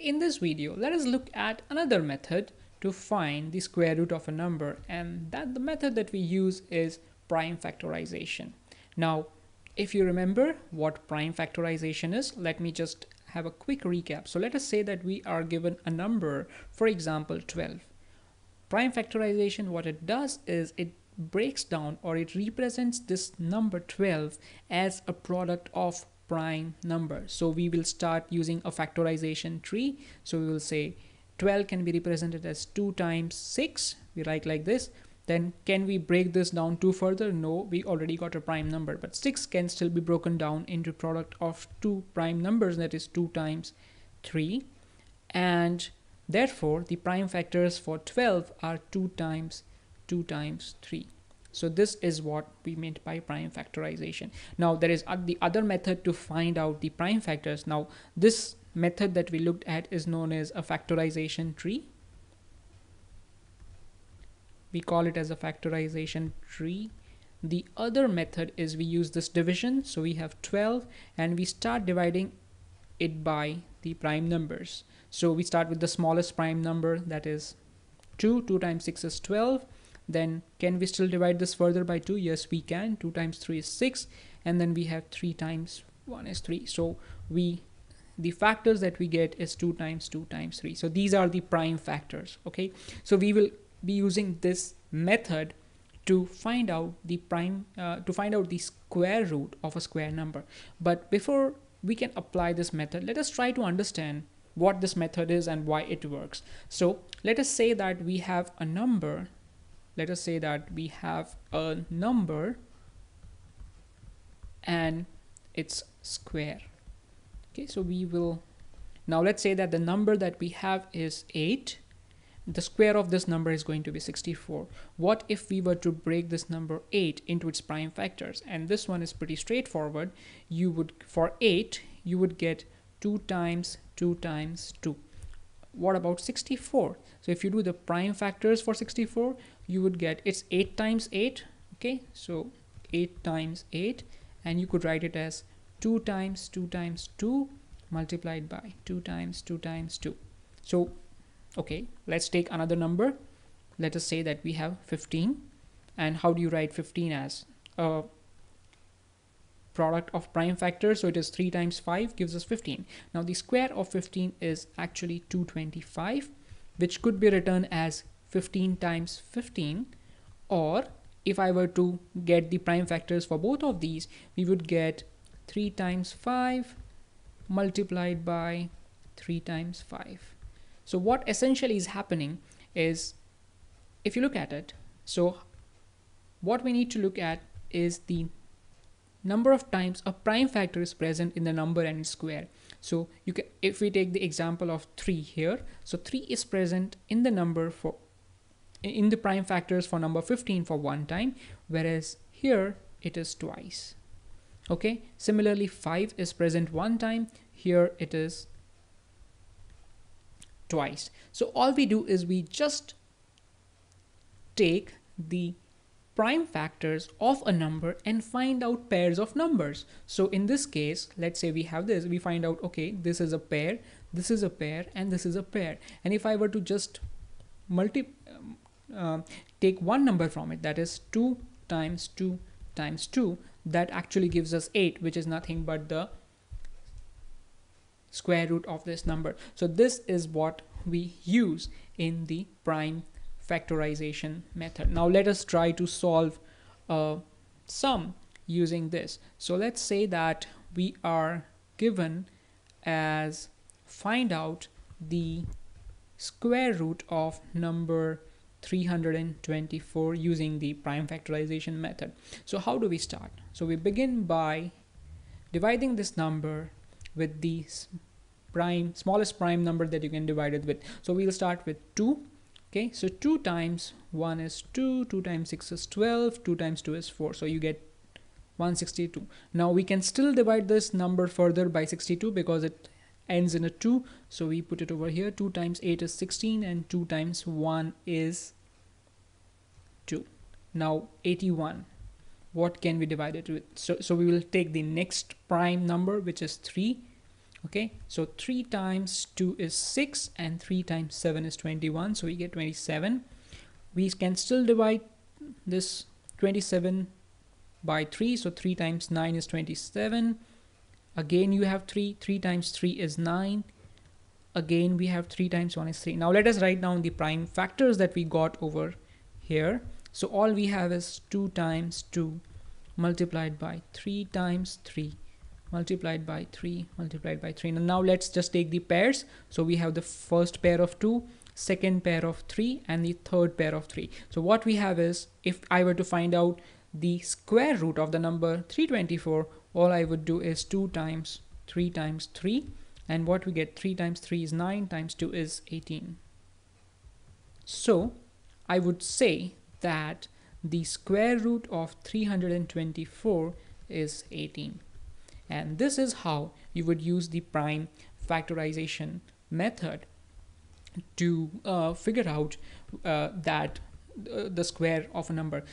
In this video, let us look at another method to find the square root of a number, and that the method that we use is prime factorization. Now, if you remember what prime factorization is, let me just have a quick recap. So let us say that we are given a number, for example 12. Prime factorization, what it does is it breaks down, or it represents this number 12 as a product of prime numbers. So we will start using a factorization tree. So we will say 12 can be represented as 2 times 6. We write like this. Then can we break this down two further? No, we already got a prime number, but 6 can still be broken down into product of two prime numbers, that is 2 times 3. And therefore the prime factors for 12 are 2 times 3. So this is what we meant by prime factorization. Now there is the other method to find out the prime factors. Now this method that we looked at is known as a factorization tree. We call it as a factorization tree. The other method is we use this division. So we have 12 and we start dividing it by the prime numbers. So we start with the smallest prime number, that is 2. 2 times 6 is 12. Then can we still divide this further by 2? Yes, we can. 2 times 3 is 6. And then we have 3 times 1 is 3. So the factors that we get is 2 times 2 times 3. So these are the prime factors. Okay. So we will be using this method to find out the the square root of a square number. But before we can apply this method, let us try to understand what this method is and why it works. So let us say that we have a number. Let us say that we have a number and it's square. Okay, so we will now, let's say that the number that we have is 8. The square of this number is going to be 64. What if we were to break this number 8 into its prime factors? And this one is pretty straightforward. You would, for 8, you would get 2 times 2 times 2. What about 64? So if you do the prime factors for 64, you would get, it's 8 times 8. Okay, so 8 times 8, and you could write it as 2 times 2 times 2 multiplied by 2 times 2 times 2. So okay, let's take another number. Let us say that we have 15. And how do you write 15 as a product of prime factors? So it is 3 times 5 gives us 15. Now the square of 15 is actually 225, which could be written as 15 times 15. Or if I were to get the prime factors for both of these, we would get 3 times 5 multiplied by 3 times 5. So what essentially is happening is, if you look at it, so what we need to look at is the number of times a prime factor is present in the number and its square. So you can, if we take the example of 3 here, so 3 is present in the number for, in the prime factors for number 15 for one time, whereas here it is twice. Okay, similarly 5 is present one time, here it is twice. So all we do is we just take the prime factors of a number and find out pairs of numbers. So in this case, let's say we have this, we find out, okay, this is a pair, this is a pair, and this is a pair. And if I were to just take one number from it, that is 2 times 2 times 2, that actually gives us 8, which is nothing but the square root of this number. So this is what we use in the prime factorization method. Now let us try to solve a sum using this. So let's say that we are given as find out the square root of number 324 using the prime factorization method. So how do we start? So we begin by dividing this number with the smallest prime number that you can divide it with. So we'll start with 2. Okay, so 2 times 1 is 2, 2 times 6 is 12, 2 times 2 is 4, so you get 162. Now we can still divide this number further by 62 because it ends in a 2, so we put it over here. 2 times 8 is 16 and 2 times 1 is 2. Now 81, what can we divide it with? So we will take the next prime number, which is 3. Okay, so 3 times 2 is 6 and 3 times 7 is 21, so we get 27. We can still divide this 27 by 3, so 3 times 9 is 27. Again you have 3 times 3 is 9. Again we have 3 times 1 is 3. Now let us write down the prime factors that we got over here. So all we have is 2 times 2 multiplied by 3 times 3 multiplied by 3 multiplied by 3. Now let's just take the pairs. So we have the first pair of 2, second pair of 3, and the third pair of 3. So what we have is, if I were to find out the square root of the number 324, all I would do is 2 times 3 times 3, and what we get, 3 times 3 is 9, times 2 is 18. So I would say that the square root of 324 is 18. And this is how you would use the prime factorization method to figure out that the square of a number.